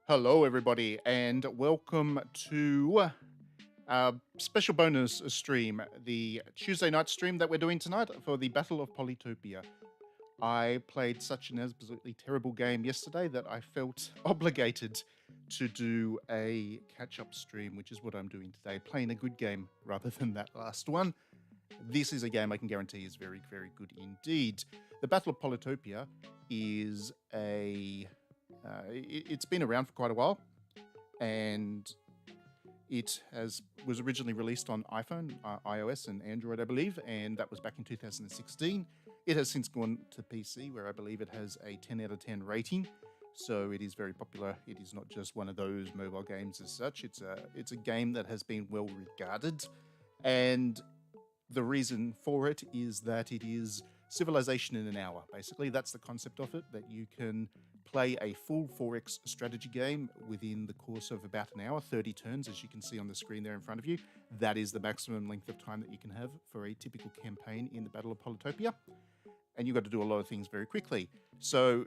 Hello, everybody, and welcome to our special bonus stream, the Tuesday night stream that we're doing tonight for the Battle of Polytopia. I played such an absolutely terrible game yesterday that I felt obligated to do a catch up stream, which is what I'm doing today, playing a good game rather than that last one. This is a game I can guarantee is very, very good indeed. The Battle of Polytopia is it's been around for quite a while, and was originally released on iPhone, iOS, and Android, I believe, and that was back in 2016. It has since gone to PC, where I believe it has a 10 out of 10 rating. So it is very popular. It is not just one of those mobile games as such. It's a game that has been well regarded, and the reason for it is that it is civilization in an hour. Basically, that's the concept of it, that you can play a full 4X strategy game within the course of about an hour, 30 turns, as you can see on the screen there in front of you. That is the maximum length of time that you can have for a typical campaign in the Battle of Polytopia. And you've got to do a lot of things very quickly. So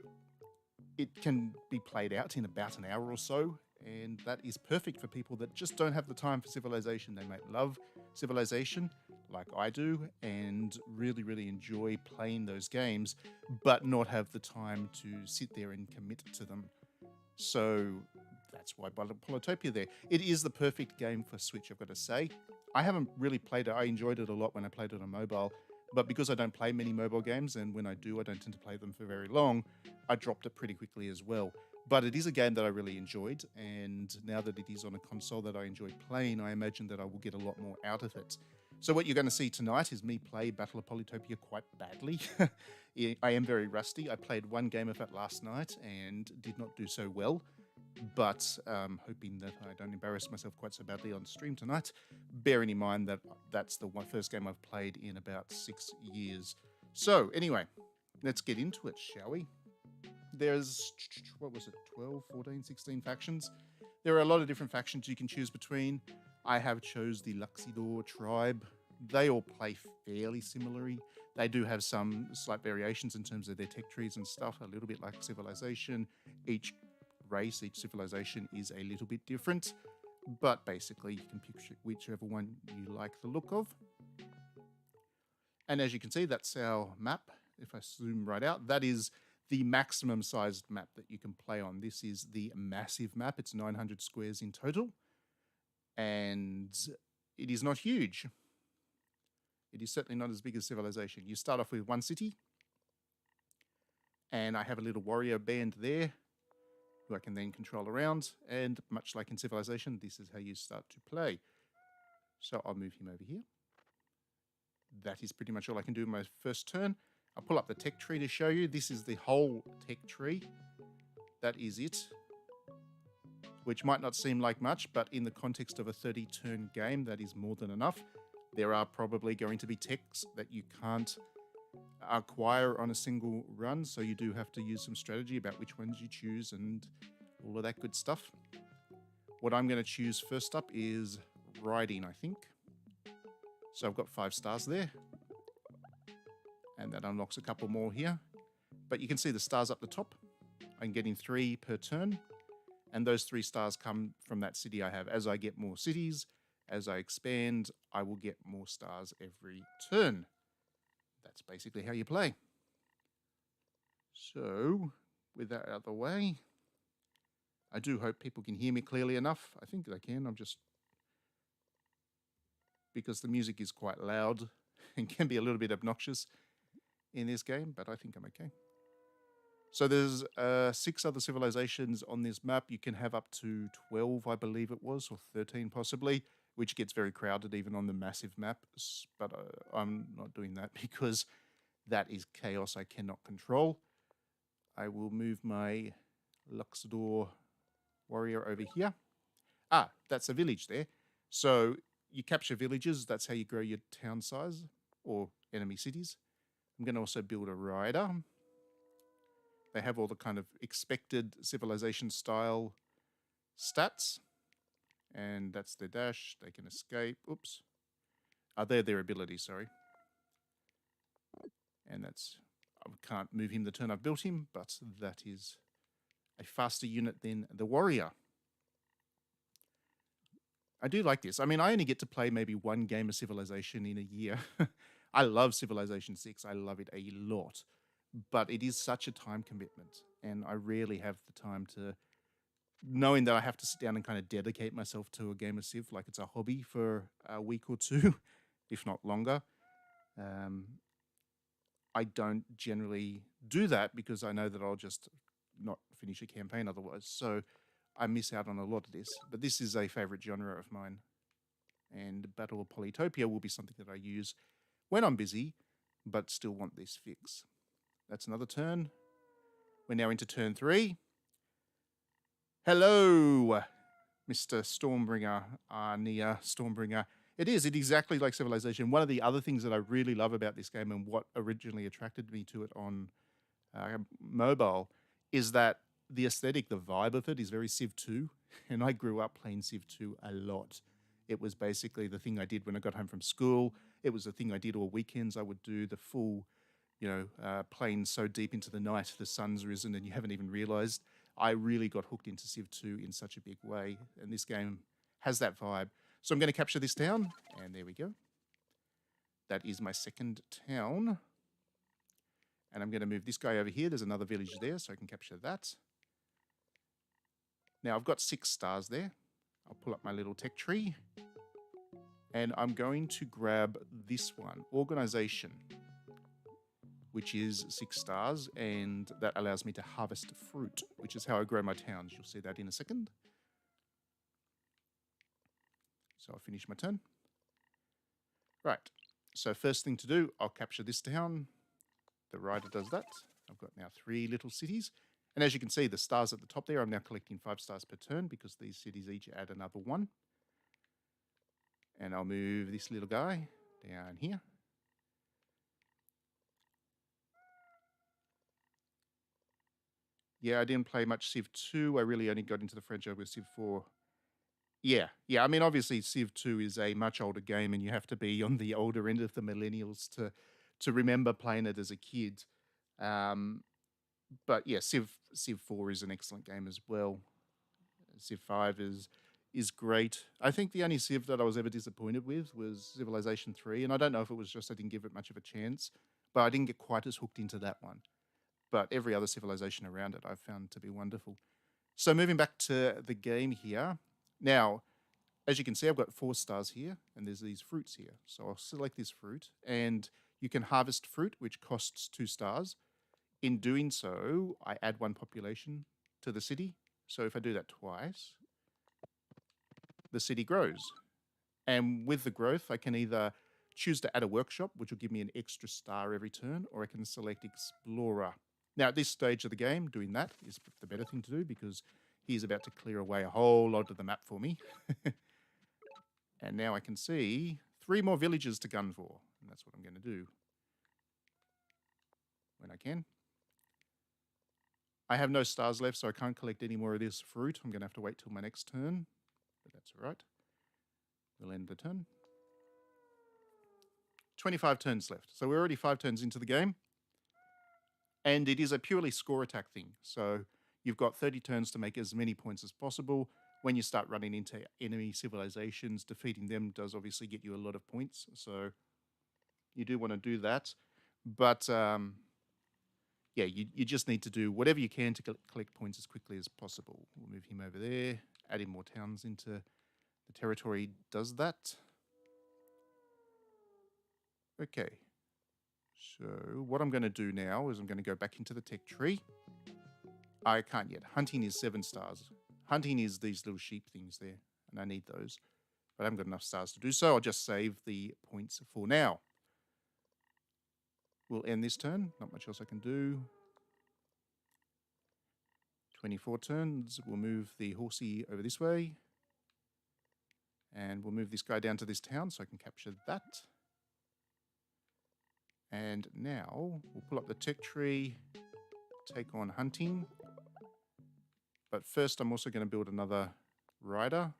it can be played out in about an hour or so, and that is perfect for people that just don't have the time for Civilization. They might love Civilization, like I do, and really, really enjoy playing those games, but not have the time to sit there and commit to them. So that's why Polytopia there. It is the perfect game for Switch, I've got to say. I haven't really played it. I enjoyed it a lot when I played it on mobile, but because I don't play many mobile games, and when I do, I don't tend to play them for very long, I dropped it pretty quickly as well. But it is a game that I really enjoyed, and now that it is on a console that I enjoy playing, I imagine that I will get a lot more out of it. So what you're going to see tonight is me play Battle of Polytopia quite badly. I am very rusty. I played one game of it last night and did not do so well, but hoping that I don't embarrass myself quite so badly on stream tonight, bearing in mind that that's the first game I've played in about 6 years. So anyway, let's get into it, shall we? There's, what was it, 12, 14, 16 factions? There are a lot of different factions you can choose between. I have chose the Luxidor tribe. They all play fairly similarly. They do have some slight variations in terms of their tech trees and stuff, a little bit like Civilization. Each race, each civilization is a little bit different, but basically you can pick whichever one you like the look of. And as you can see, that's our map. If I zoom right out, that is the maximum sized map that you can play on. This is the massive map. It's 900 squares in total, and it is not huge. It is certainly not as big as Civilization. You start off with one city, and I have a little warrior band there who I can then control around, and much like in Civilization, this is how you start to play. So I'll move him over here. That is pretty much all I can do in my first turn. I'll pull up the tech tree to show you. This is the whole tech tree. That is it, which might not seem like much, but in the context of a 30-turn game, that is more than enough. There are probably going to be techs that you can't acquire on a single run, so you do have to use some strategy about which ones you choose and all of that good stuff. What I'm going to choose first up is riding, I think. So I've got 5 stars there, and that unlocks a couple more here. But you can see the stars up the top. I'm getting 3 per turn, and those 3 stars come from that city I have. As I get more cities, as I expand, I will get more stars every turn. That's basically how you play. So, with that out of the way, I do hope people can hear me clearly enough. I think they can. Because the music is quite loud and can be a little bit obnoxious in this game, but I think I'm okay. So there's 6 other civilizations on this map. You can have up to 12, I believe it was, or 13 possibly, which gets very crowded even on the massive maps. But I'm not doing that because that is chaos I cannot control. I will move my Luxidor warrior over here. Ah, that's a village there. So you capture villages. That's how you grow your town size or enemy cities. I'm going to also build a rider. They have all the kind of expected Civilization style stats. And that's their dash. They can escape. Oops. They're their abilities, sorry. And that's, I can't move him the turn I've built him, but that is a faster unit than the warrior. I do like this. I mean, I only get to play maybe one game of Civilization in a year. I love Civilization 6. I love it a lot. But it is such a time commitment. And I rarely have the time to, knowing that I have to sit down and kind of dedicate myself to a game of Civ, like it's a hobby for a week or two, if not longer. I don't generally do that because I know that I'll just not finish a campaign otherwise. So I miss out on a lot of this. But this is a favorite genre of mine. And Battle of Polytopia will be something that I use when I'm busy, but still want this fix. That's another turn. We're now into turn 3. Hello, Mr. Stormbringer, Nia Stormbringer. It is exactly like Civilization. One of the other things that I really love about this game and what originally attracted me to it on mobile is that the aesthetic, the vibe of it is very Civ 2. And I grew up playing Civ 2 a lot. It was basically the thing I did when I got home from school. It was the thing I did all weekends. I would do the full, playing so deep into the night, the sun's risen and you haven't even realized. I really got hooked into Civ 2 in such a big way. And this game has that vibe. So I'm going to capture this town. And there we go. That is my second town. And I'm going to move this guy over here. There's another village there, so I can capture that. Now, I've got 6 stars there. I'll pull up my little tech tree. And I'm going to grab this one, Organization, which is 6 stars. And that allows me to harvest fruit, which is how I grow my towns. You'll see that in a second. So I'll finish my turn. Right. So first thing to do, I'll capture this town. The rider does that. I've got now 3 little cities. And as you can see, the stars at the top there, I'm now collecting 5 stars per turn because these cities each add another 1. And I'll move this little guy down here. Yeah, I didn't play much Civ 2. I really only got into the franchise with Civ 4. Yeah. I mean, obviously, Civ 2 is a much older game, and you have to be on the older end of the millennials to remember playing it as a kid. But yeah, Civ 4 is an excellent game as well. Civ 5 is great. I think the only Civ that I was ever disappointed with was Civilization 3, and I don't know if it was just I didn't give it much of a chance, but I didn't get quite as hooked into that one. But every other civilization around it I've found to be wonderful. So moving back to the game here. Now, as you can see, I've got 4 stars here, and there's these fruits here. So I'll select this fruit, and you can harvest fruit, which costs 2 stars. In doing so, I add 1 population to the city. So if I do that twice, the city grows. And with the growth, I can either choose to add a workshop, which will give me an extra star every turn, or I can select Explorer. Now, at this stage of the game, doing that is the better thing to do because he's about to clear away a whole lot of the map for me. And now I can see 3 more villages to gun for. And that's what I'm going to do when I can. I have no stars left, so I can't collect any more of this fruit. I'm going to have to wait till my next turn, but that's all right. We'll end the turn. 25 turns left. So we're already 5 turns into the game. And it is a purely score attack thing. So you've got 30 turns to make as many points as possible. When you start running into enemy civilizations, defeating them does obviously get you a lot of points. So you do want to do that. But yeah, you just need to do whatever you can to collect points as quickly as possible. We'll move him over there. Adding more towns into the territory does that. Okay. So what I'm going to do now is I'm going to go back into the tech tree. I can't yet. Hunting is 7 stars. Hunting is these little sheep things there, and I need those. But I haven't got enough stars to do so. I'll just save the points for now. We'll end this turn. Not much else I can do. 24 turns. We'll move the horsey over this way. And we'll move this guy down to this town so I can capture that. And now we'll pull up the tech tree, take on hunting. But first I'm also going to build another rider,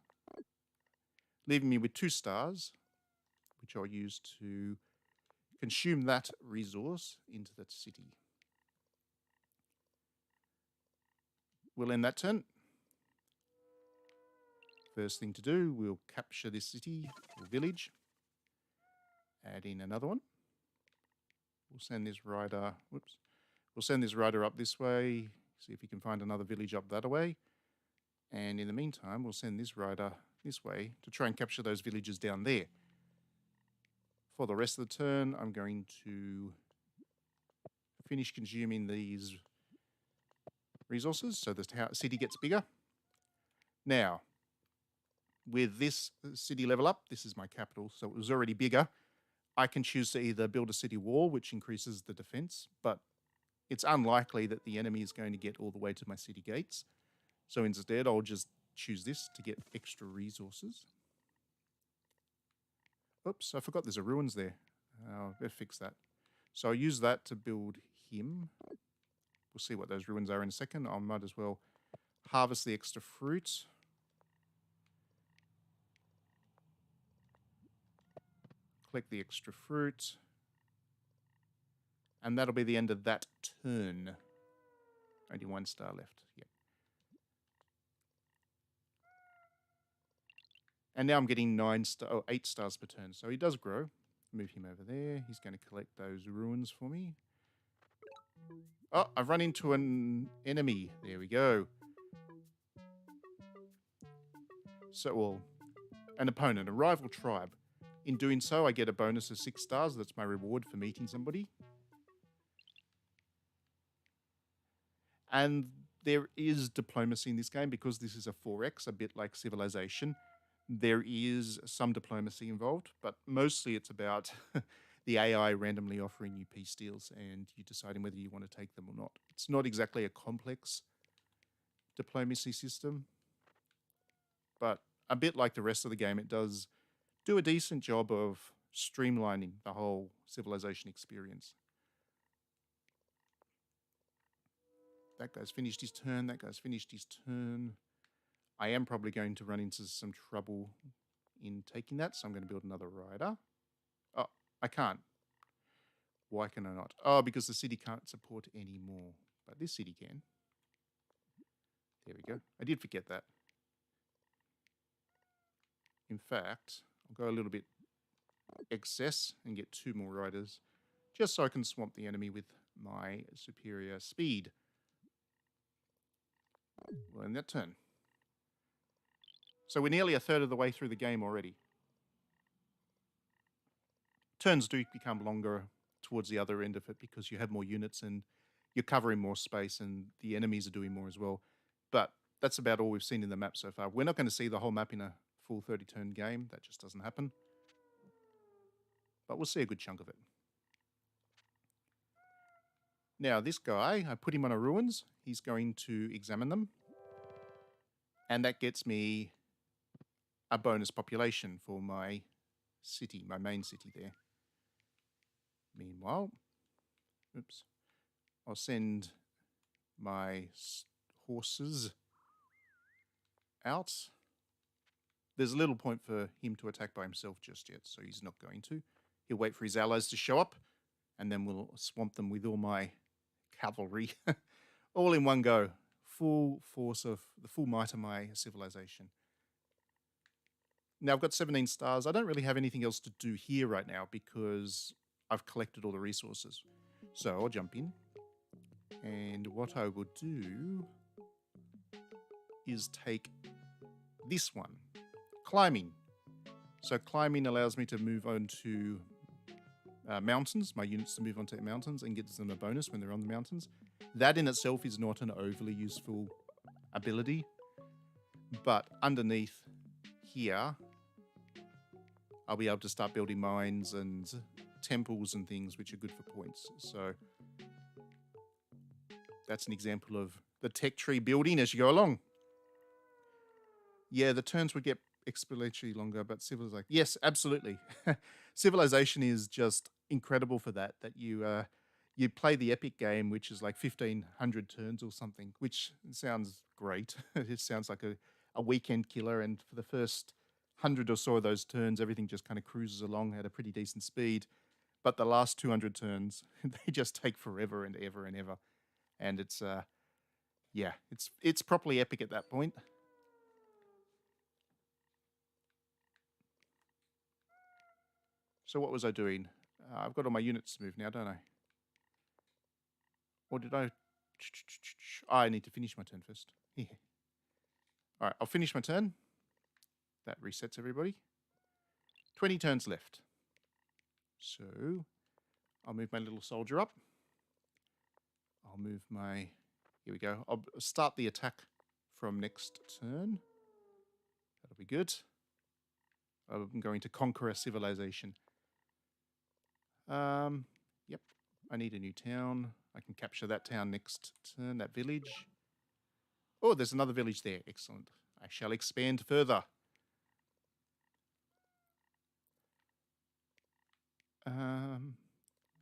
leaving me with 2 stars, which I'll use to consume that resource into that city. we'll end that turn. First thing to do, we'll capture this city or village. Add in another one. We'll send this rider, whoops. We'll send this rider up this way, see if we can find another village up that way. And in the meantime, we'll send this rider this way to try and capture those villages down there. For the rest of the turn, I'm going to finish consuming these resources so the city gets bigger. Now, with this city level up, this is my capital, so it was already bigger. I can choose to either build a city wall, which increases the defense, but it's unlikely that the enemy is going to get all the way to my city gates. So instead, I'll just choose this to get extra resources. Oops, I forgot there's a ruins there. I'll better fix that. So I'll use that to build him. We'll see what those ruins are in a second. I might as well harvest the extra fruit. Collect the extra fruit. And that'll be the end of that turn. Only 1 star left. Yep. And now I'm getting 8 stars per turn. So he does grow. Move him over there. He's going to collect those ruins for me. Oh, I've run into an enemy. There we go. So, well, an opponent, a rival tribe. In doing so, I get a bonus of 6 stars. That's my reward for meeting somebody. And there is diplomacy in this game because this is a 4X, a bit like Civilization. There is some diplomacy involved, but mostly it's about the AI randomly offering you peace deals and you deciding whether you want to take them or not. It's not exactly a complex diplomacy system, but a bit like the rest of the game, it does do a decent job of streamlining the whole Civilization experience. That guy's finished his turn. That guy's finished his turn. I am probably going to run into some trouble in taking that, so I'm going to build another rider. Oh, I can't. Why can I not? Oh, because the city can't support anymore. But this city can. There we go. I did forget that. In fact, I'll go a little bit excess and get 2 more riders, just so I can swamp the enemy with my superior speed. We'll end that turn. So we're nearly a third of the way through the game already. Turns do become longer towards the other end of it because you have more units and you're covering more space and the enemies are doing more as well. But that's about all we've seen in the map so far. We're not going to see the whole map in a full 30-turn game. That just doesn't happen. But we'll see a good chunk of it. Now, this guy, I put him on a ruins. He's going to examine them. And that gets me a bonus population for my city, my main city there. Meanwhile, oops, I'll send my horses out. There's a little point for him to attack by himself just yet, so he's not going to. He'll wait for his allies to show up, and then we'll swamp them with all my cavalry, all in one go. Full force of the full might of my civilization. Now I've got 17 stars. I don't really have anything else to do here right now because I've collected all the resources. So I'll jump in. And what I will do is take this one, climbing. So climbing allows me to move on to mountains, my units to move onto mountains and gives them a bonus when they're on the mountains. That in itself is not an overly useful ability, but underneath here, I'll be able to start building mines and temples and things which are good for points. So that's an example of the tech tree building as you go along. Yeah, the turns would get exponentially longer, but Civilization, yes, absolutely. Civilization is just incredible for that you play the epic game, which is like 1,500 turns or something, which sounds great. It sounds like a weekend killer, and for the first 100 or so of those turns, everything just kind of cruises along at a pretty decent speed. But the last 200 turns, they just take forever and ever and ever. And it's Yeah, it's properly epic at that point. So what was I doing? I've got all my units to move now, don't I? Or did I? I need to finish my turn first. Yeah. All right, I'll finish my turn. That resets everybody. 20 turns left. So I'll move my little soldier up. I'll move my... Here we go. I'll start the attack from next turn. That'll be good. I'm going to conquer a civilization. Yep. I need a new town. I can capture that town next turn, that village. Oh, there's another village there. Excellent. I shall expand further.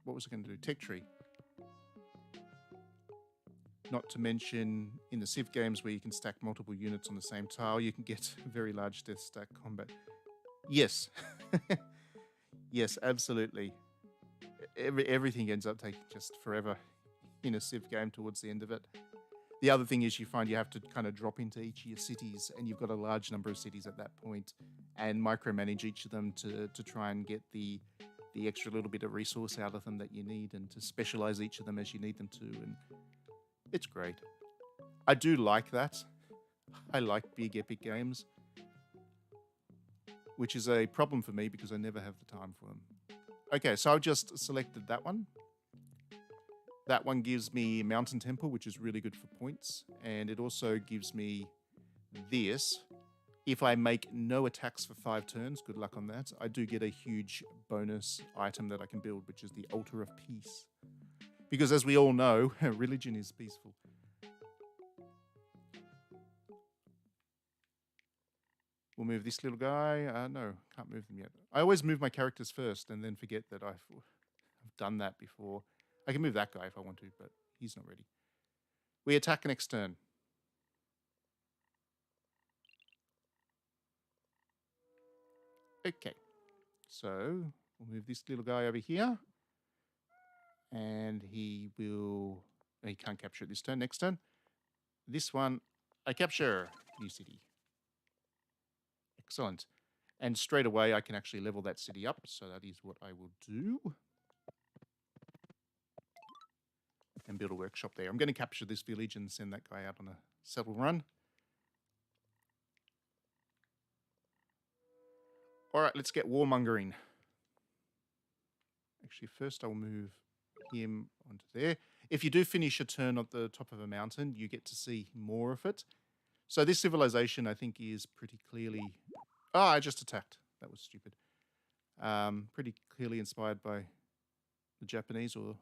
What was I going to do? Tech tree. Not to mention, in the Civ games where you can stack multiple units on the same tile, you can get very large death stack combat. Yes. Yes, absolutely. Everything ends up taking just forever in a Civ game towards the end of it. The other thing is you find you have to kind of drop into each of your cities, and you've got a large number of cities at that point, and micromanage each of them to try and get the extra little bit of resource out of them that you need, and to specialize each of them as you need them to, and it's great. I do like that. I like big epic games, which is a problem for me because I never have the time for them. Okay, so I've just selected that one. That one gives me Mountain Temple, which is really good for points. And it also gives me this. If I make no attacks for 5 turns, good luck on that, I do get a huge bonus item that I can build, which is the Altar of Peace. Because as we all know, religion is peaceful. We'll move this little guy. No, can't move them yet. I always move my characters first and then forget that I've done that before. I can move that guy if I want to, but he's not ready. We attack next turn. Okay, so we'll move this little guy over here. And he will... He can't capture it this turn. Next turn. This one, I capture. New city. Excellent. And straight away, I can actually level that city up. So that is what I will do. And build a workshop there. I'm going to capture this village and send that guy out on a settle run. All right, let's get warmongering. Actually, first I'll move him onto there. If you do finish a turn at the top of a mountain, you get to see more of it. So this civilization, I think, is pretty clearly... Oh, I just attacked. That was stupid. Pretty clearly inspired by the Japanese or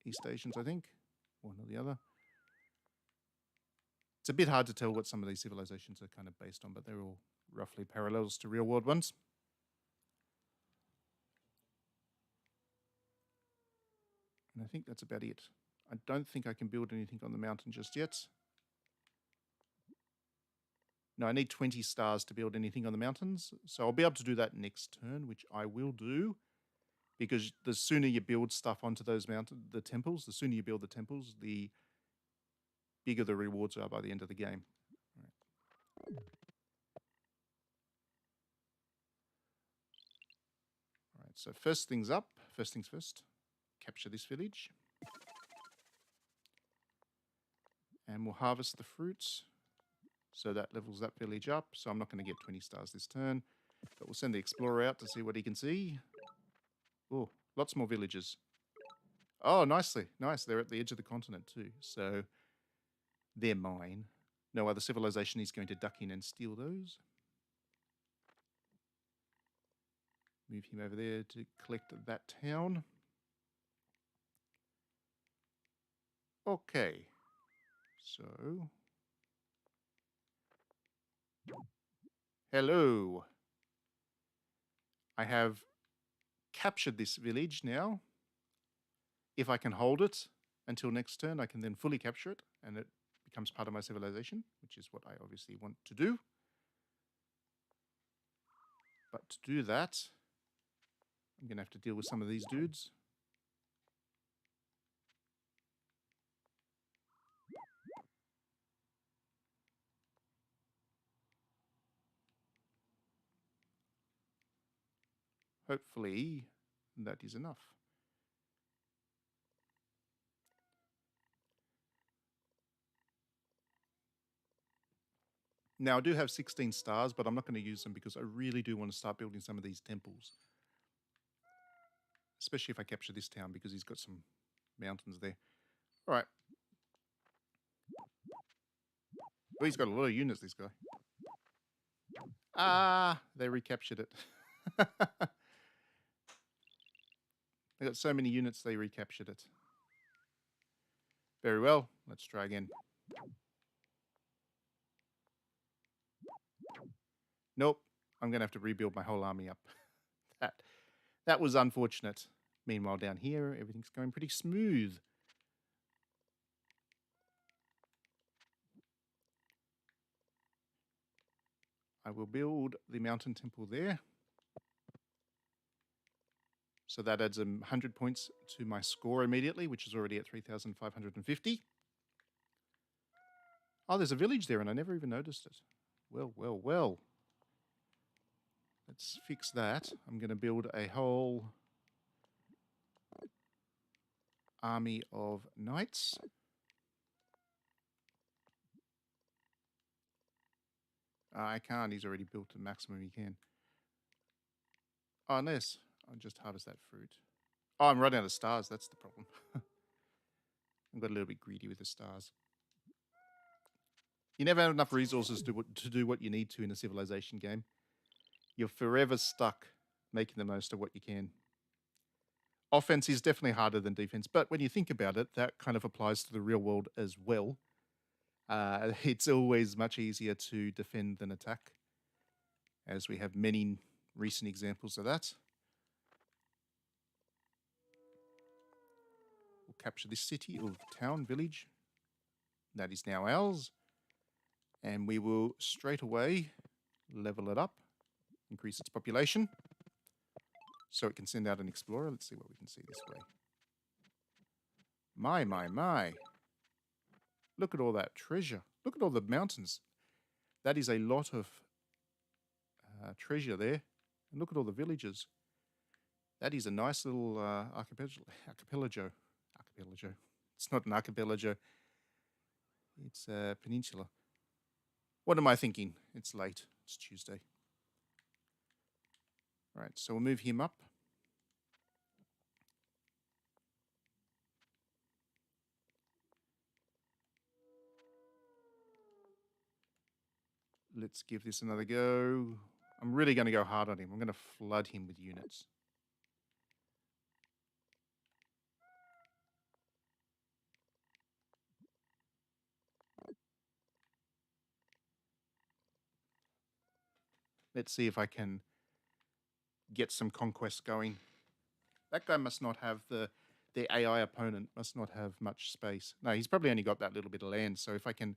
East Asians, I think. One or the other. It's a bit hard to tell what some of these civilizations are kind of based on, but they're all roughly parallels to real-world ones. And I think that's about it. I don't think I can build anything on the mountain just yet. No, I need 20 stars to build anything on the mountains. So I'll be able to do that next turn, which I will do. Because the sooner you build stuff onto those the temples, the sooner you build the temples, the bigger the rewards are by the end of the game. All right, so first things first, capture this village. And we'll harvest the fruits. So that levels that village up. So I'm not going to get 20 stars this turn. But we'll send the explorer out to see what he can see. Oh, lots more villages. Oh, nicely. Nice. They're at the edge of the continent too. So they're mine. No other civilization is going to duck in and steal those. Move him over there to collect that town. Okay. So... Hello. I have captured this village now. If I can hold it until next turn, I can then fully capture it, and it becomes part of my civilization, which is what I obviously want to do. But to do that, I'm going to have to deal with some of these dudes. Hopefully that is enough. Now, I do have 16 stars, but I'm not going to use them because I really do want to start building some of these temples. Especially if I capture this town because he's got some mountains there. All right. Well, he's got a lot of units, this guy. Ah, they recaptured it. They got so many units, they recaptured it. Very well. Let's try again. Nope. I'm going to have to rebuild my whole army up. That was unfortunate. Meanwhile, down here, everything's going pretty smooth. I will build the mountain temple there. So that adds 100 points to my score immediately, which is already at 3,550. Oh, there's a village there, and I never even noticed it. Well, well, well. Let's fix that. I'm going to build a whole army of knights. I can't. He's already built the maximum he can. Oh, unless I'll just harvest that fruit. Oh, I'm running out of stars. That's the problem. I got a little bit greedy with the stars. You never have enough resources to do what you need to in a civilization game. You're forever stuck making the most of what you can. Offense is definitely harder than defense, but when you think about it, that kind of applies to the real world as well. It's always much easier to defend than attack, as we have many recent examples of that. We'll capture this city or town, village. That is now ours. And we will straight away level it up, increase its population, so it can send out an explorer. Let's see what we can see this way. My, my, my. Look at all that treasure. Look at all the mountains. That is a lot of treasure there. And look at all the villages. That is a nice little archipelago. Archipelago. It's not an archipelago. It's a peninsula. What am I thinking? It's late. It's Tuesday. All right, so we'll move him up. Let's give this another go. I'm really going to go hard on him. I'm going to flood him with units. Let's see if I can get some conquests going. That guy must not have the AI opponent must not have much space. No, he's probably only got that little bit of land. So if I can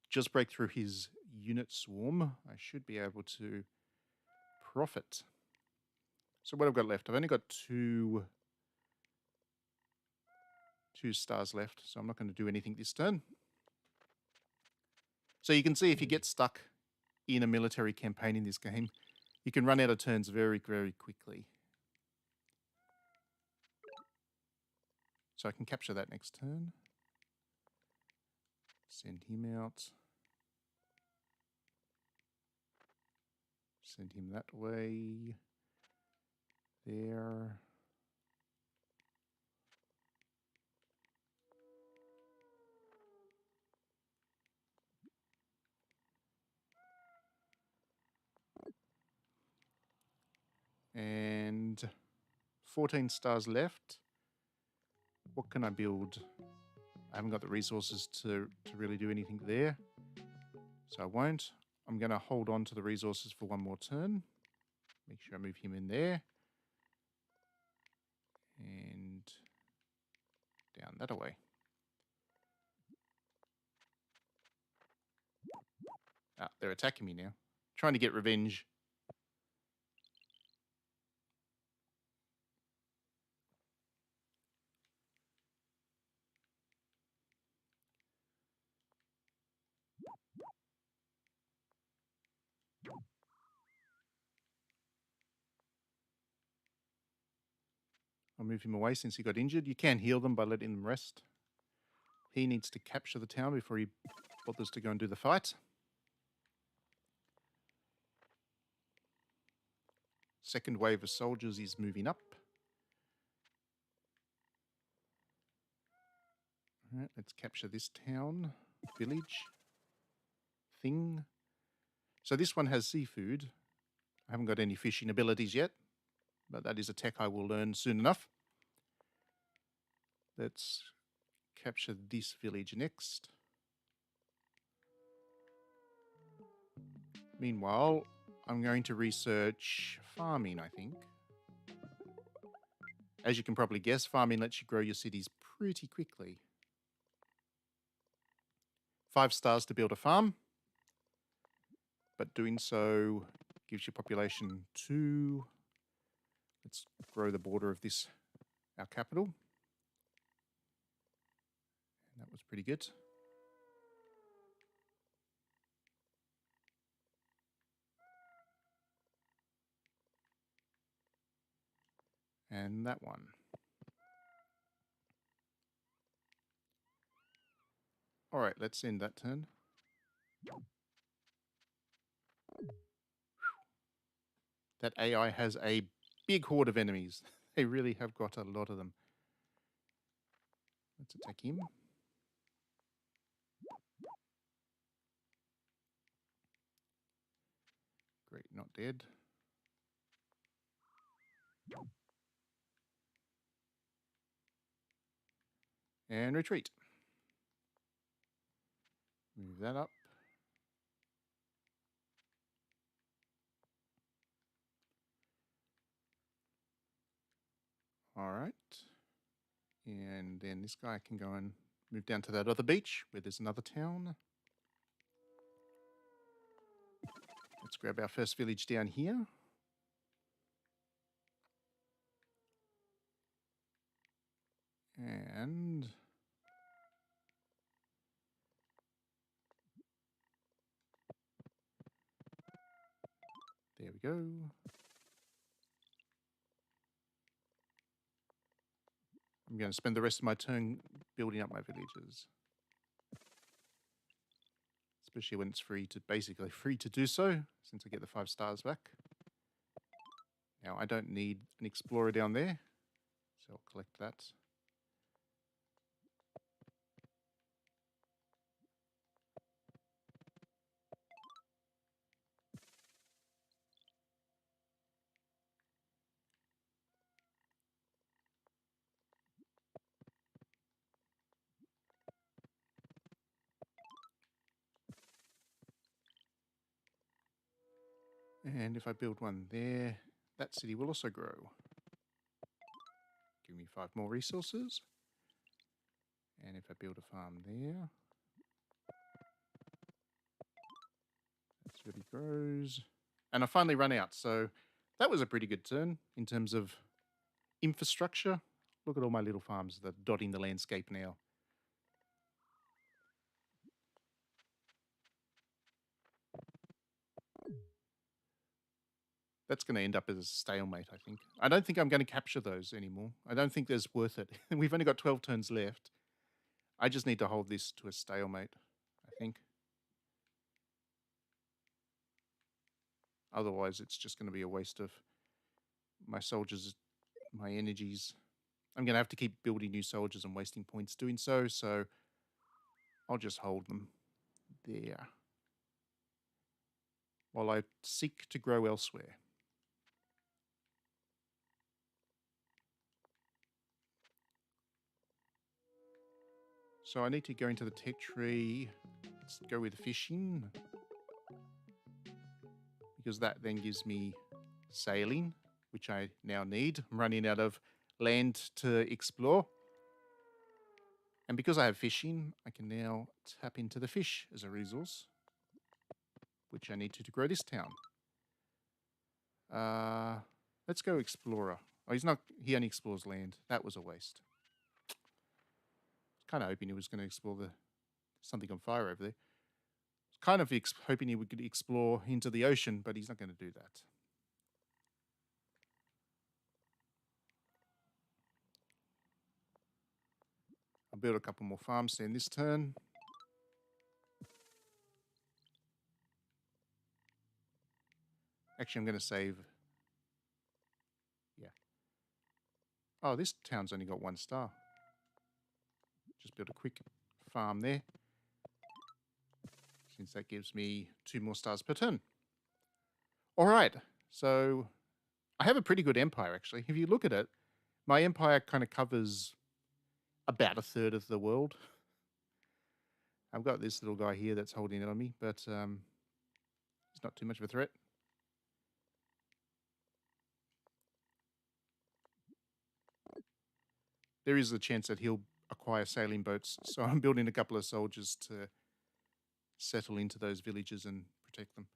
just break through his unit swarm, I should be able to profit. So what I've got left, I've only got two stars left, so I'm not going to do anything this turn. So you can see if you get stuck in a military campaign in this game, you can run out of turns very, very quickly. So I can capture that next turn. Send him out. Send him that way. There. And 14 stars left. What can I build? I haven't got the resources to really do anything there. So I won't. I'm going to hold on to the resources for one more turn. Make sure I move him in there. And down that way. Ah, they're attacking me now. Trying to get revenge. I'll move him away since he got injured. You can heal them by letting them rest. He needs to capture the town before he bothers to go and do the fight. Second wave of soldiers is moving up. All right, let's capture this town, village, thing. So this one has seafood. I haven't got any fishing abilities yet, but that is a tech I will learn soon enough. Let's capture this village next. Meanwhile, I'm going to research farming, I think. As you can probably guess, farming lets you grow your cities pretty quickly. 5 stars to build a farm, but doing so gives your population 2. Let's grow the border of this, our capital. And that was pretty good. And that one. All right, let's end that turn. That AI has a big horde of enemies. They really have got a lot of them. Let's attack him. Great, not dead. And retreat. Move that up. All right. And then this guy can go and move down to that other beach where there's another town. Let's grab our first village down here. And there we go. I'm going to spend the rest of my turn building up my villages. Especially when it's basically free to do so, since I get the 5 stars back. Now, I don't need an explorer down there, so I'll collect that. And if I build one there, that city will also grow. Give me 5 more resources. And if I build a farm there, that city grows. And I finally run out. So that was a pretty good turn in terms of infrastructure. Look at all my little farms that are dotting the landscape now. That's going to end up as a stalemate, I think. I don't think I'm going to capture those anymore. I don't think there's worth it. We've only got 12 turns left. I just need to hold this to a stalemate, I think. Otherwise, it's just going to be a waste of my soldiers, my energies. I'm going to have to keep building new soldiers and wasting points doing so, so I'll just hold them there while I seek to grow elsewhere. So I need to go into the tech tree. Let's go with fishing, because that then gives me sailing, which I now need. I'm running out of land to explore. And because I have fishing, I can now tap into the fish as a resource, which I need to grow this town. Let's go explorer. Oh, he only explores land. That was a waste. I was kind of hoping he was going to explore something on fire over there. Kind of hoping he would explore into the ocean, but he's not going to do that. I'll build a couple more farms then this turn. Actually, I'm going to save. Yeah. Oh, this town's only got 1 star. Just build a quick farm there, since that gives me 2 more stars per turn. All right, so I have a pretty good empire, actually. If you look at it, my empire kind of covers about 1/3 of the world. I've got this little guy here that's holding it on me, but he's not too much of a threat. There is a chance that he'll acquire sailing boats, so I'm building a couple of soldiers to settle into those villages and protect them.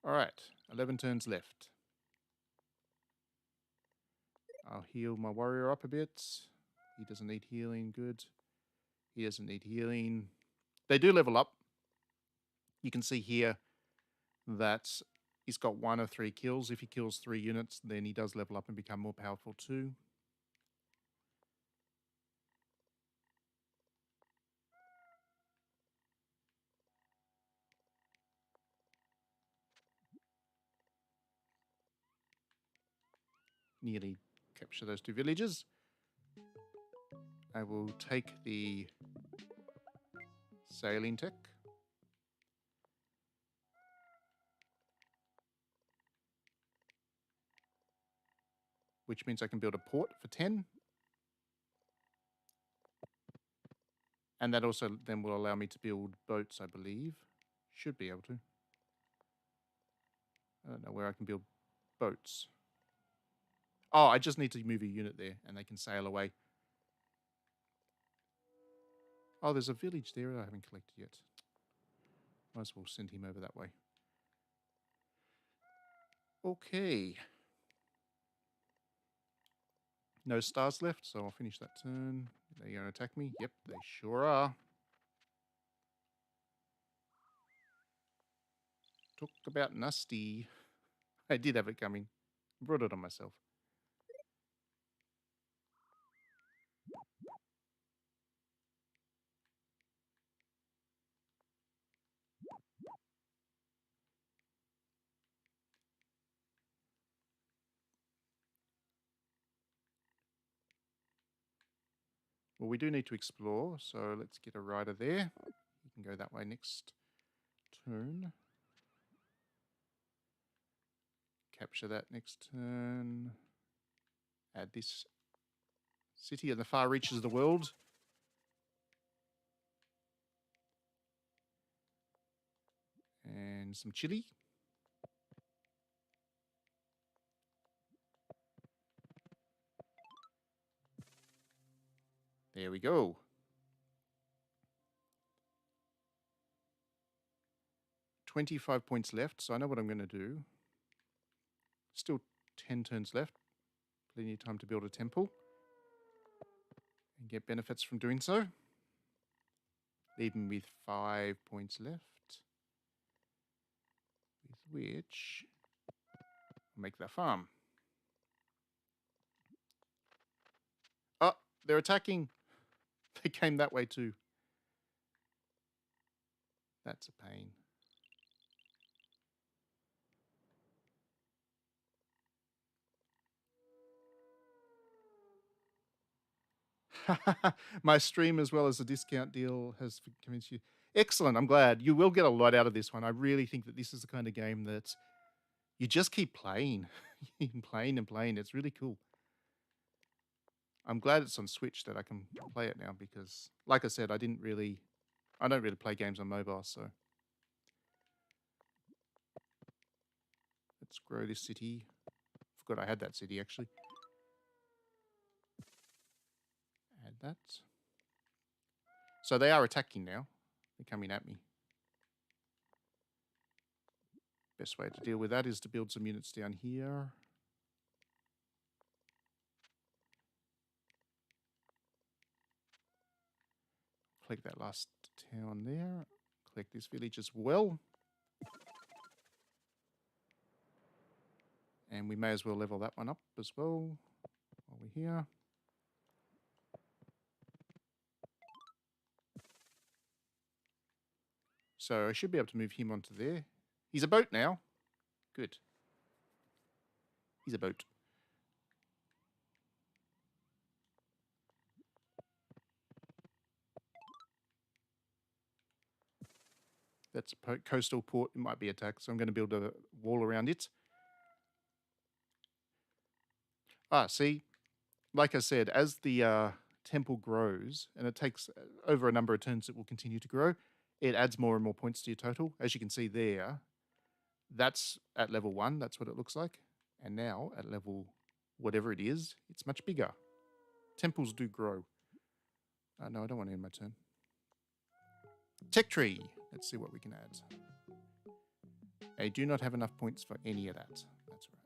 All right, 11 turns left. I'll heal my warrior up a bit. He doesn't need healing, good. He doesn't need healing. They do level up. You can see here that he's got 1 of 3 kills. If he kills 3 units, then he does level up and become more powerful too. Nearly capture those 2 villages. I will take the sailing tech. Which means I can build a port for 10. And that also then will allow me to build boats, I believe. Should be able to. I don't know where I can build boats. Oh, I just need to move a unit there and they can sail away. Oh, there's a village there I haven't collected yet. Might as well send him over that way. Okay. No stars left, so I'll finish that turn. Are they going to attack me? Yep, they sure are. Talk about nasty. I did have it coming. Brought it on myself. Well, we do need to explore, so let's get a rider there. You can go that way next turn. Capture that next turn. Add this city in the far reaches of the world. And some chili. There we go. 25 points left, so I know what I'm going to do. Still 10 turns left. Plenty of time to build a temple. And get benefits from doing so. Leaving with 5 points left. With which, I'll make that farm. Oh, they're attacking. They came that way too. That's a pain. My stream as well as the discount deal has convinced you. Excellent. I'm glad. You will get a lot out of this one. I really think that this is the kind of game that you just keep playing and playing and playing. It's really cool. I'm glad it's on Switch that I can play it now because, like I said, I don't really play games on mobile, so. Let's grow this city. Forgot I had that city, actually. Add that. So they are attacking now. They're coming at me. Best way to deal with that is to build some units down here. Collect that last town there. Collect this village as well. And we may as well level that one up as well while we're here. So I should be able to move him onto there. He's a boat now. Good. He's a boat. That's a coastal port. It might be attacked, so I'm going to build a wall around it. Ah, see, like I said, as the temple grows, and it takes over a number of turns, it will continue to grow. It adds more and more points to your total. As you can see there, that's at level 1. That's what it looks like. And now at level whatever it is, it's much bigger. Temples do grow. No, I don't want to end my turn. Tech tree. Let's see what we can add. I do not have enough points for any of that. That's right.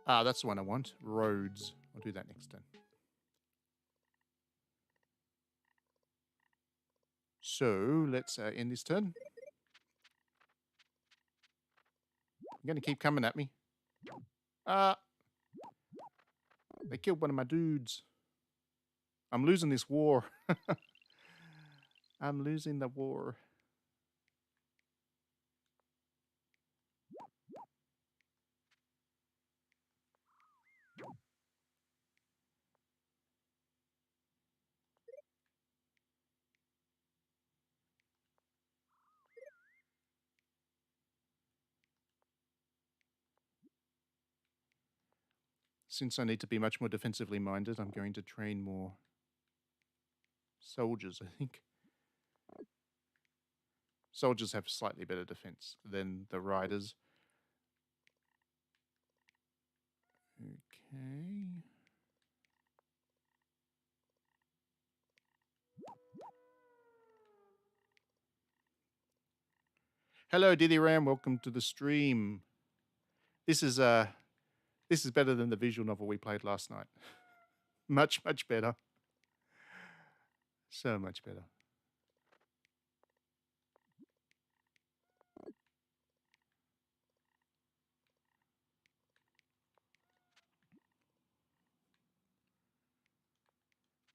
Ah, that's the one I want. Roads. I'll do that next turn. So let's end this turn. You're going to keep coming at me. They killed one of my dudes. I'm losing this war. I'm losing the war. Since I need to be much more defensively minded, I'm going to train more soldiers, I think. Soldiers have slightly better defense than the riders. Okay. Hello, Diddy Ram. Welcome to the stream. This is better than the visual novel we played last night. Much, much better. So much better.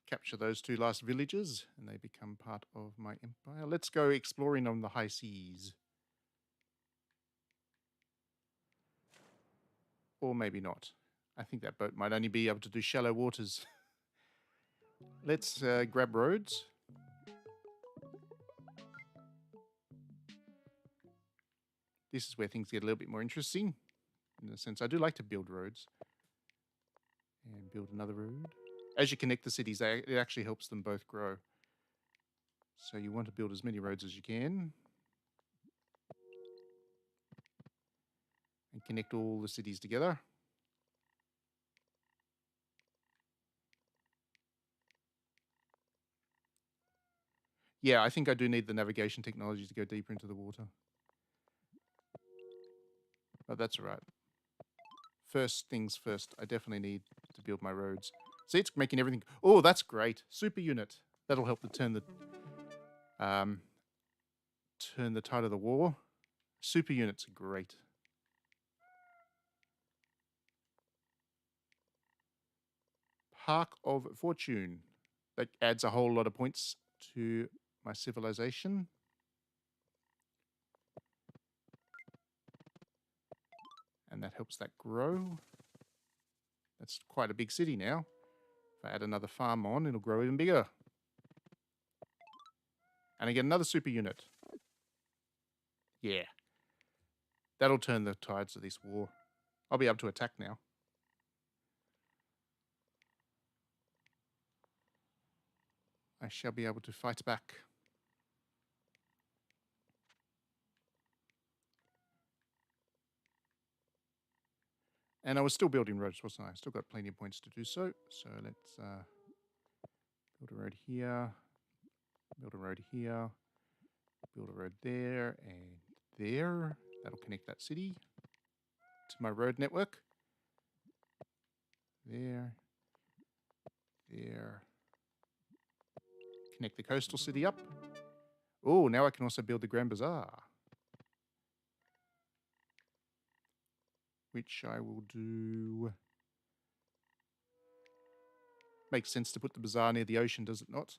Capture those 2 last villages, and they become part of my empire. Let's go exploring on the high seas. Or maybe not. I think that boat might only be able to do shallow waters. Let's grab roads. This is where things get a little bit more interesting. In the sense, I do like to build roads. And build another road. As you connect the cities, it actually helps them both grow. So you want to build as many roads as you can. And connect all the cities together. Yeah, I think I do need the navigation technology to go deeper into the water. But that's all right. First things first, I definitely need to build my roads. See, it's making everything... Oh, that's great. Super unit. That'll help to turn the tide of the war. Super units are great. Park of Fortune. That adds a whole lot of points to my civilization. And that helps that grow. That's quite a big city now. If I add another farm on, it'll grow even bigger. And I get another super unit. Yeah. That'll turn the tides of this war. I'll be able to attack now. I shall be able to fight back. And I was still building roads, wasn't I? Still got plenty of points to do so. So let's build a road here. Build a road here. Build a road there and there. That'll connect that city to my road network. There. There. connect the coastal city up. Oh, now I can also build the Grand Bazaar, which I will do. Makes sense to put the bazaar near the ocean, does it not?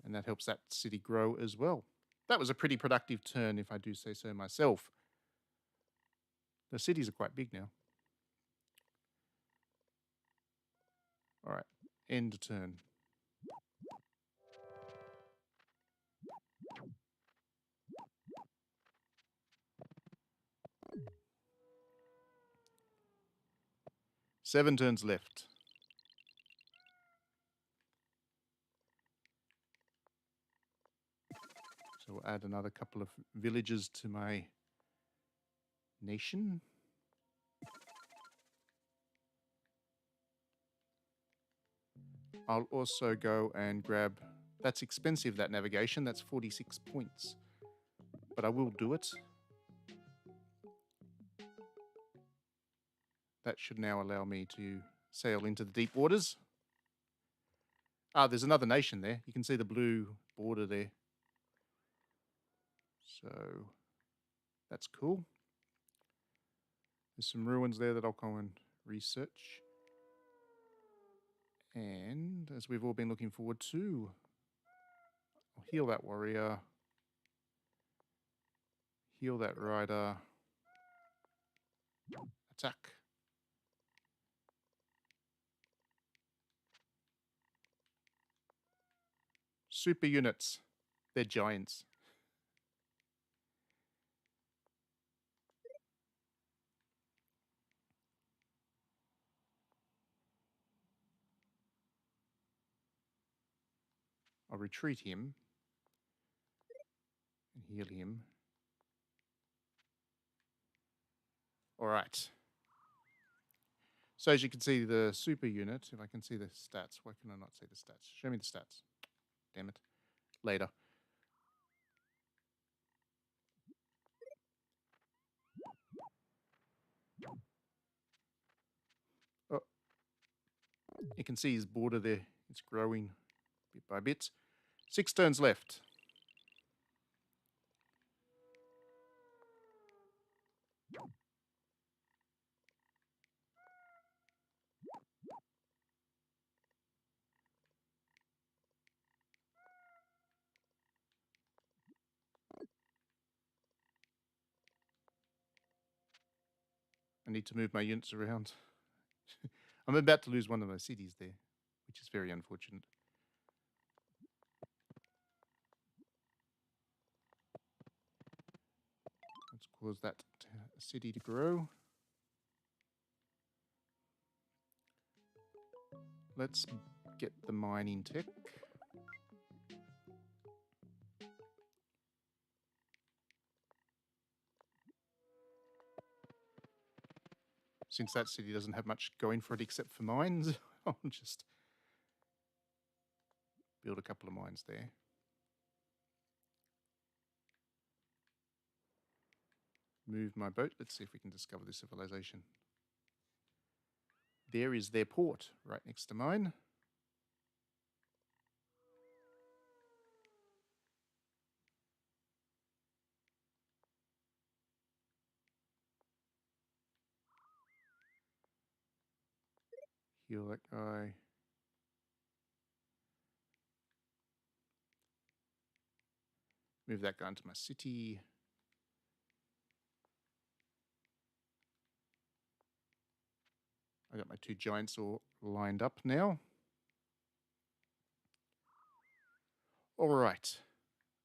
And that helps that city grow as well. That was a pretty productive turn, if I do say so myself. The cities are quite big now. All right, end turn. Seven turns left. So we'll add another couple of villages to my nation. I'll also go and grab... That's expensive, that navigation. That's 46 points. But I will do it. That should now allow me to sail into the deep waters. Ah, there's another nation there. You can see the blue border there. So that's cool. There's some ruins there that I'll go and research. And as we've all been looking forward to, I'll heal that warrior. Heal that rider. Attack. Super units. They're giants. I'll retreat him and heal him. All right. So as you can see, the super unit, if I can see the stats, why can I not see the stats? Show me the stats. Damn it. Later. Oh, you can see his border there. It's growing bit by bit. 6 turns left. I need to move my units around. I'm about to lose one of my cities there, which is very unfortunate. Let's cause that city to grow. Let's get the mining tech. Since that city doesn't have much going for it except for mines, I'll just build a couple of mines there. Move my boat. Let's see if we can discover this civilization. There is their port, right next to mine. Heal that guy. Move that guy into my city. I got my 2 giants all lined up now. All right.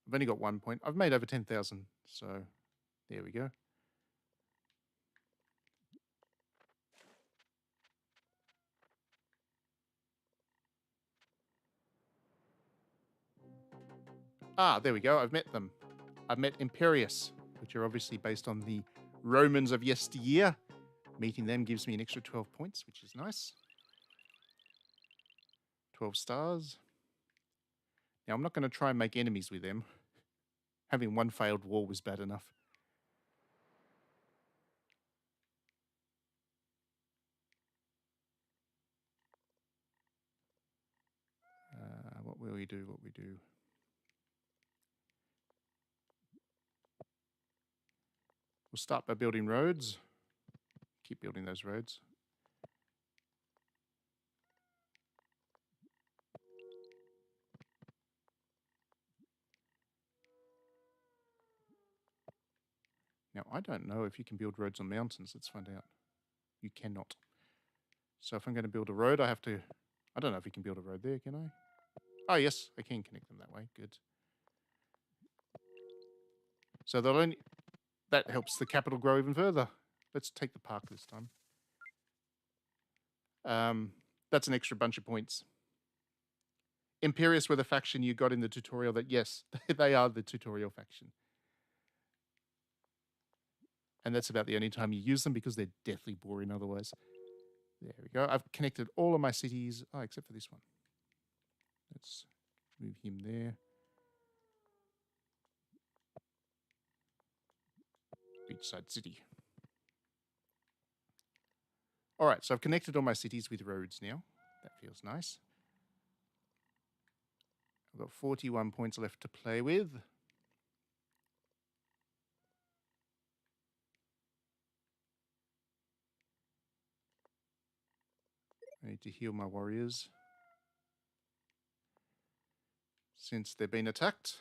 I've only got 1 point. I've made over 10,000, so there we go. Ah, there we go. I've met them. I've met Imperius, which are obviously based on the Romans of yesteryear. Meeting them gives me an extra 12 points, which is nice. 12 stars. Now, I'm not going to try and make enemies with them. Having one failed war was bad enough. where we do what we do. We'll start by building roads. Keep building those roads. Now, I don't know if you can build roads on mountains. Let's find out. You cannot. So if I'm going to build a road, I have to... I don't know if you can build a road there, can I? Oh, yes, I can connect them that way. Good. So that helps the capital grow even further. Let's take the park this time. That's an extra bunch of points. Imperius were the faction you got in the tutorial that, yes, they are the tutorial faction. And that's about the only time you use them because they're deathly boring otherwise. There we go. I've connected all of my cities, except for this one. Let's move him there. Beachside city. All right, so I've connected all my cities with roads now. That feels nice. I've got 41 points left to play with. I need to heal my warriors since they've been attacked.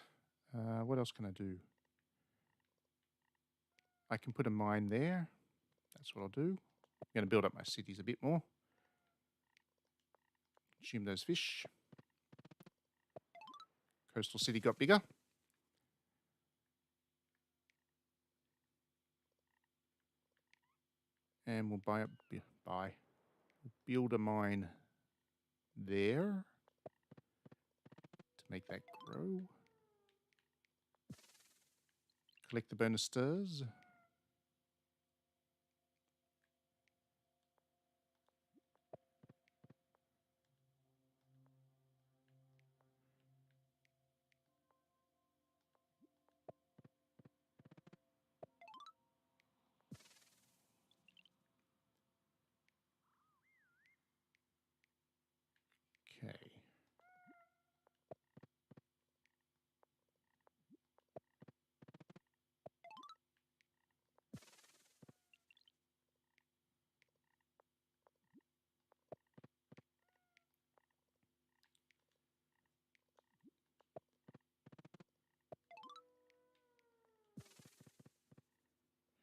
What else can I do? I can put a mine there. That's what I'll do. I'm going to build up my cities a bit more. Consume those fish. Coastal city got bigger. And we'll build a mine there to make that grow. Collect the bonus stars. Okay.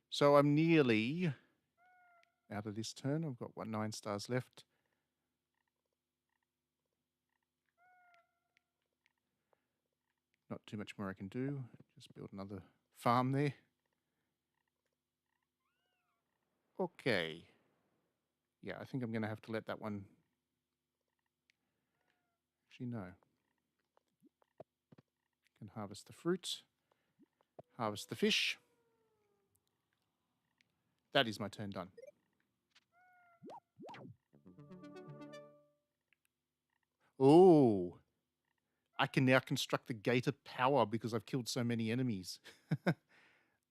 So I'm nearly out of this turn. I've got 9 stars left. Not too much more I can do. Just build another farm there. Okay. Yeah, I think I'm going to have to let that one... Actually, no. Can harvest the fruit. Harvest the fish. That is my turn done. Oh, I can now construct the Gate of Power because I've killed so many enemies.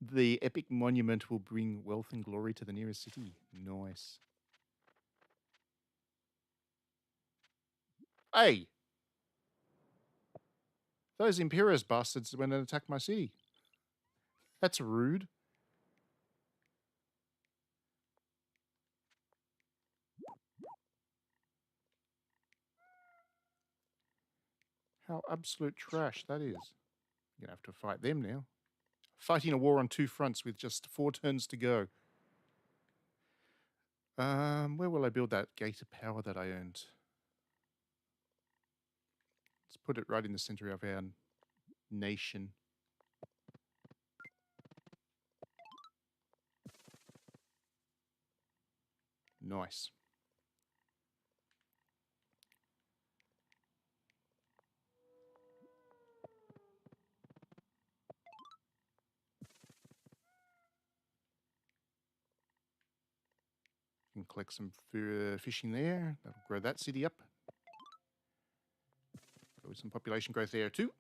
The epic monument will bring wealth and glory to the nearest city. Nice. Hey! Those Imperious bastards went and attacked my city. That's rude. How absolute trash that is. I'm going to have to fight them now. Fighting a war on 2 fronts with just 4 turns to go. Where will I build that Gate of Power that I earned? Let's put it right in the center of our nation. Nice. Can collect some fishing there. That'll grow that city up. Go with some population growth there too.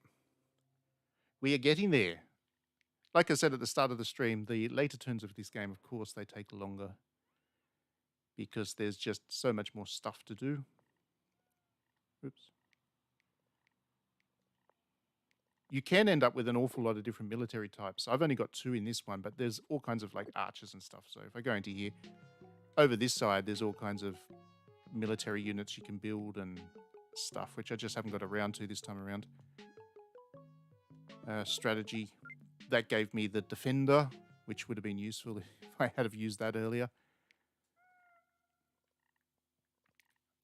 We are getting there. Like I said at the start of the stream, the later turns of this game, of course, they take longer because there's just so much more stuff to do. Oops. you can end up with an awful lot of different military types. I've only got 2 in this one, but there's all kinds of like archers and stuff. So if I go into here, over this side, there's all kinds of military units you can build and stuff, which I just haven't got around to this time around. Strategy, that gave me the defender, which would have been useful if I had have used that earlier.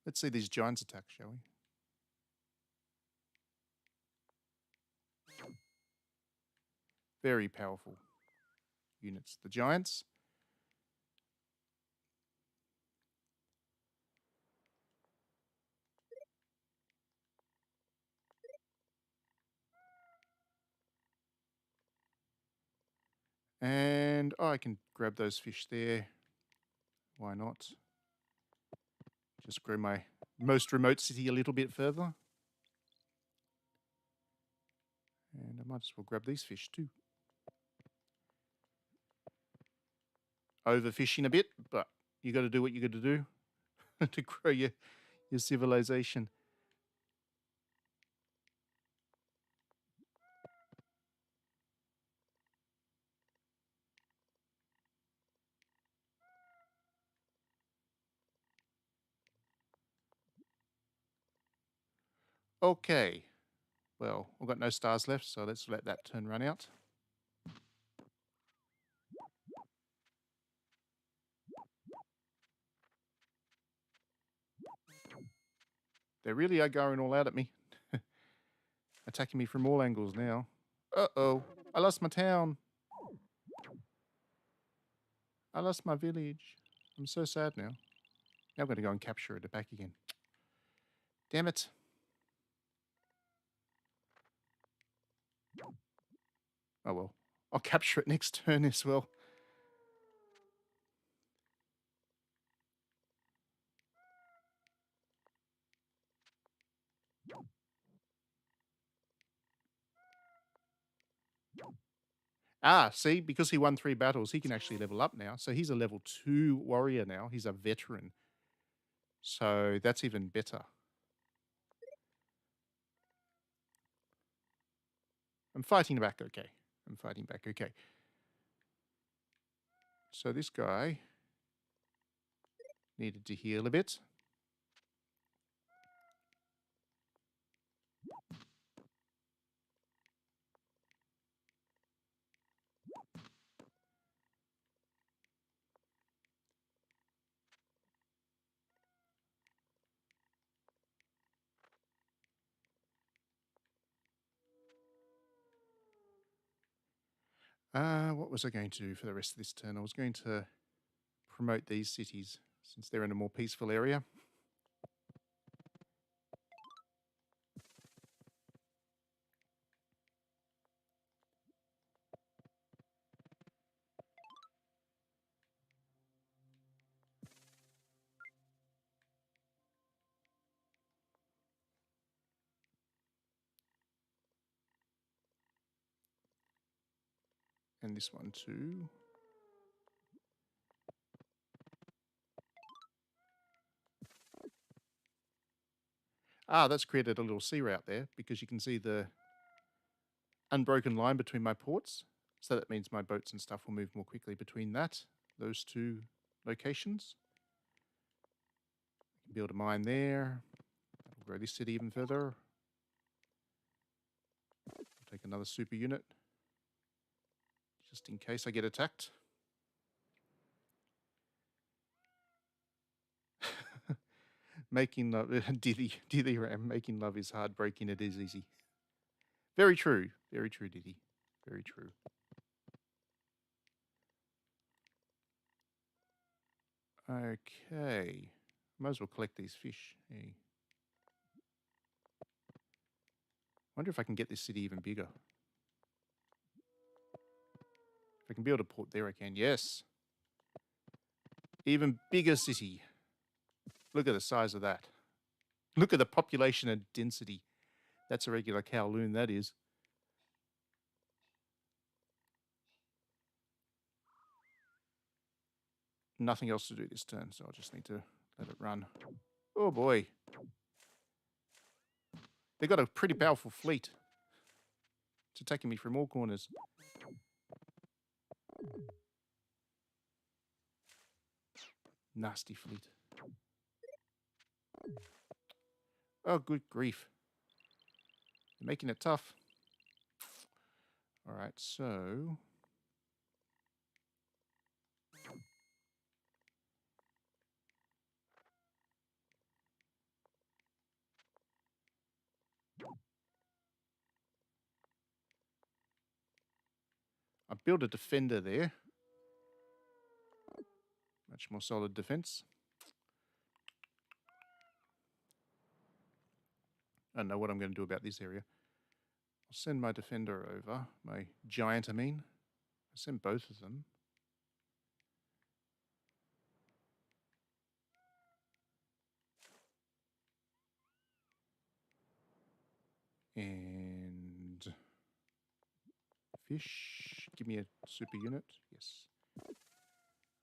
Let's see these giants attack, shall we? Very powerful units, the giants. And I can grab those fish there. Why not? Just grow my most remote city a little bit further. And I might as well grab these fish too. Overfishing a bit, but you got to do what you got to do to grow your civilization. Okay. Well, we've got no stars left, so let's let that turn run out. They really are going all out at me. Attacking me from all angles now. Uh-oh. I lost my town. I lost my village. I'm so sad now. Now I'm going to go and capture it back again. Damn it. Oh well. I'll capture it next turn as well. Ah, see, because he won 3 battles, he can actually level up now. So he's a level 2 warrior now. He's a veteran. So that's even better. I'm fighting back okay. I'm fighting back okay. So this guy needed to heal a bit. What was I going to do for the rest of this turn? I was going to promote these cities since they're in a more peaceful area. And this one too. Ah, that's created a little sea route there because you can see the unbroken line between my ports. So that means my boats and stuff will move more quickly between those 2 locations. Build a mine there. That'll grow this city even further. I'll take another super unit just in case I get attacked. Making love, Diddy Ram, making love is hard, breaking it is easy. Very true, Diddy. Very true. Okay, might as well collect these fish. Hey. Wonder if I can get this city even bigger. If I can build a port there, I can. Yes. Even bigger city. Look at the size of that. Look at the population and density. That's a regular Kowloon, that is. Nothing else to do this turn, so I'll just need to let it run. Oh boy. They've got a pretty powerful fleet. It's attacking me from all corners. Nasty fleet. Oh, good grief. They're making it tough. All right, so... I built a defender there. Much more solid defense. I don't know what I'm going to do about this area. I'll send my defender over. My giant, I mean. I'll send both of them. And... fish. Give me a super unit. Yes.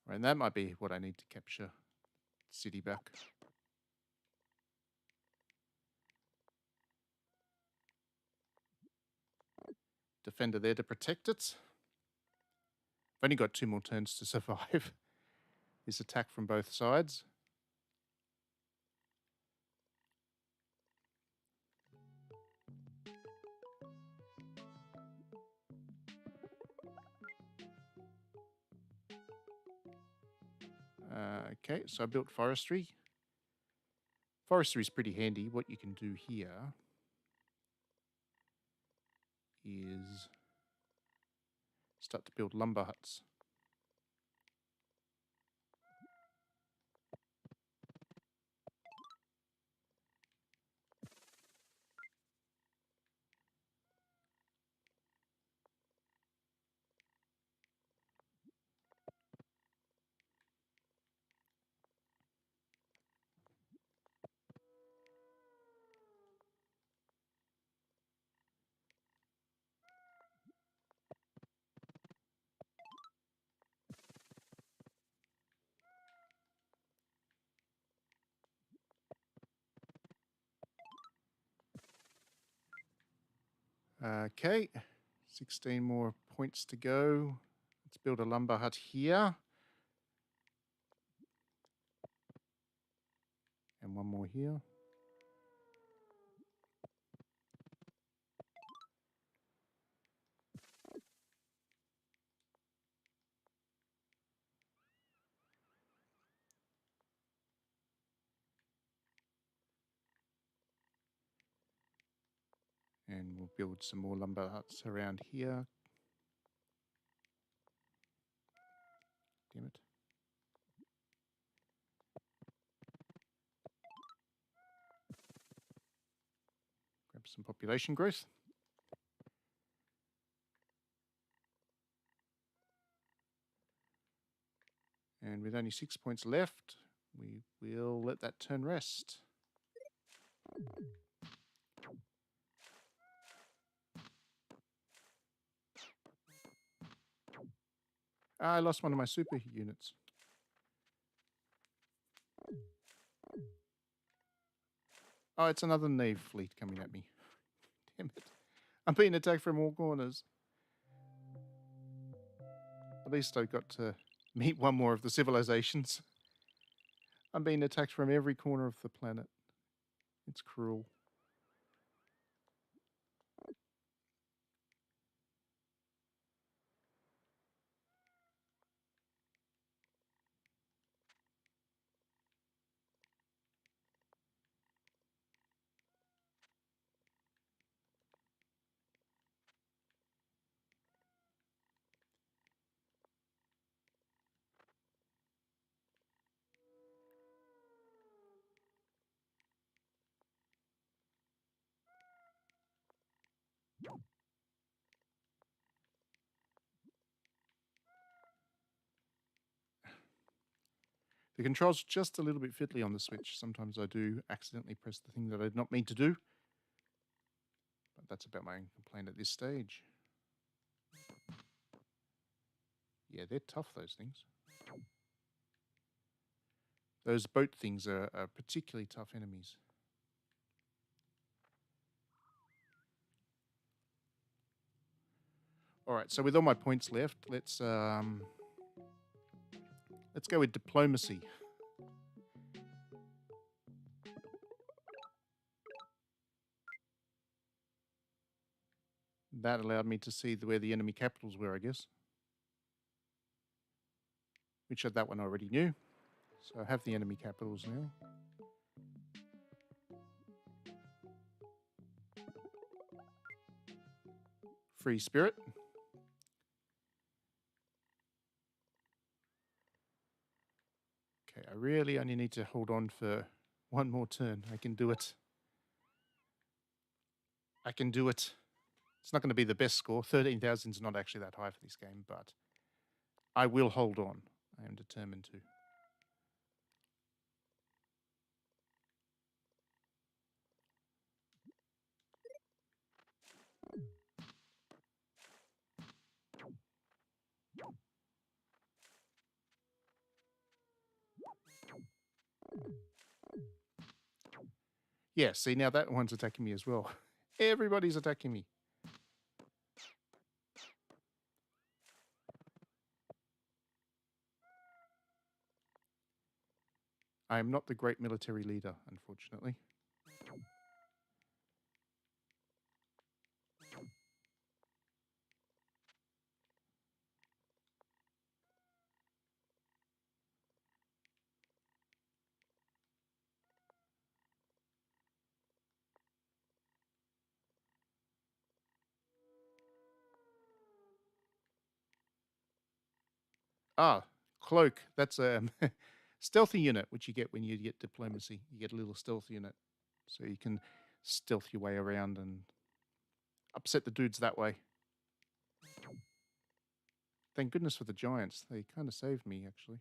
Right, and that might be what I need to capture the city back. Defender there to protect it. I've only got 2 more turns to survive this attack from both sides. Okay, so I built forestry. Forestry is pretty handy. What you can do here is start to build lumber huts. Okay, 16 more points to go. Let's build a lumber hut here. And one more here. And we'll build some more lumber huts around here. Damn it. Grab some population growth. And with only 6 points left, we will let that turn rest. I lost one of my super units. Oh, it's another Nave fleet coming at me. Damn it. I'm being attacked from all corners. At least I got to meet one more of the civilizations. I'm being attacked from every corner of the planet. It's cruel. The controls just a little bit fiddly on the Switch. Sometimes I do accidentally press the thing that I did not mean to do. But that's about my own complaint at this stage. Yeah, they're tough, those things. Those boat things are particularly tough enemies. All right, so with all my points left, let's go with diplomacy. That allowed me to see where the enemy capitals were, I guess. Which that one I already knew. So I have the enemy capitals now. Free spirit. Okay, I really only need to hold on for one more turn. I can do it. I can do it. It's not going to be the best score. 13,000 is not actually that high for this game, but I will hold on. I am determined to. Yeah, see, now that one's attacking me as well. Everybody's attacking me. I am not the great military leader, unfortunately. Ah, cloak. That's a stealthy unit, which you get when you get diplomacy. You get a little stealth unit. So you can stealth your way around and upset the dudes that way. Thank goodness for the giants. They kind of saved me, actually.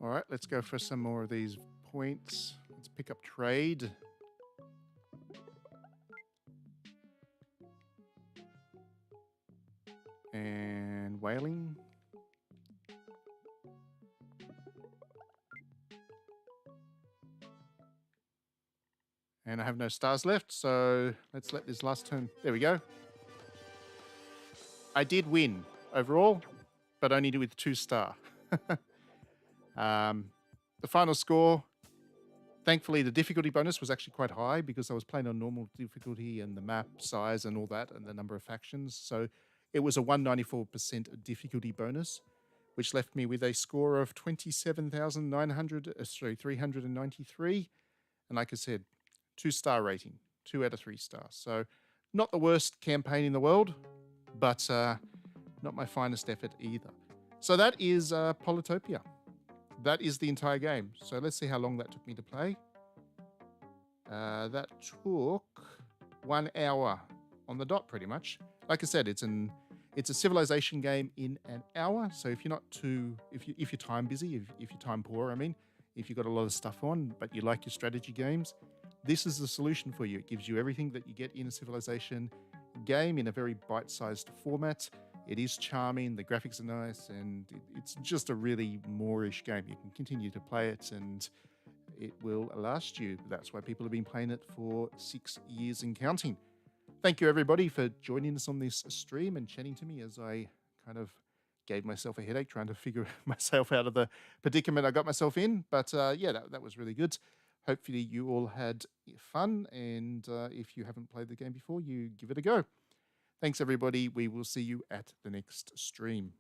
All right, let's go for some more of these points. Let's pick up trade. And whaling. And I have no stars left, so let's let this last turn. There we go. I did win overall, but only with 2-star. The final score, thankfully, the difficulty bonus was actually quite high because I was playing on normal difficulty and the map size and all that and the number of factions. So it was a 194% difficulty bonus, which left me with a score of 393. And like I said, 2-star rating, 2 out of 3 stars. So not the worst campaign in the world, but not my finest effort either. So that is Polytopia. That is the entire game. So let's see how long that took me to play. That took 1 hour on the dot, pretty much. Like I said, it's a civilization game in an hour. So if you're not too, if you're time busy, if you're time poor, I mean, if you've got a lot of stuff on, but you like your strategy games, this is the solution for you. It gives you everything that you get in a civilization game in a very bite-sized format. It is charming, the graphics are nice, and it's just a really Moorish game. You can continue to play it, and it will last you. That's why people have been playing it for 6 years and counting. Thank you, everybody, for joining us on this stream and chatting to me as I kind of gave myself a headache trying to figure myself out of the predicament I got myself in. But yeah, that was really good. Hopefully you all had fun, and if you haven't played the game before, you give it a go. Thanks, everybody. We will see you at the next stream.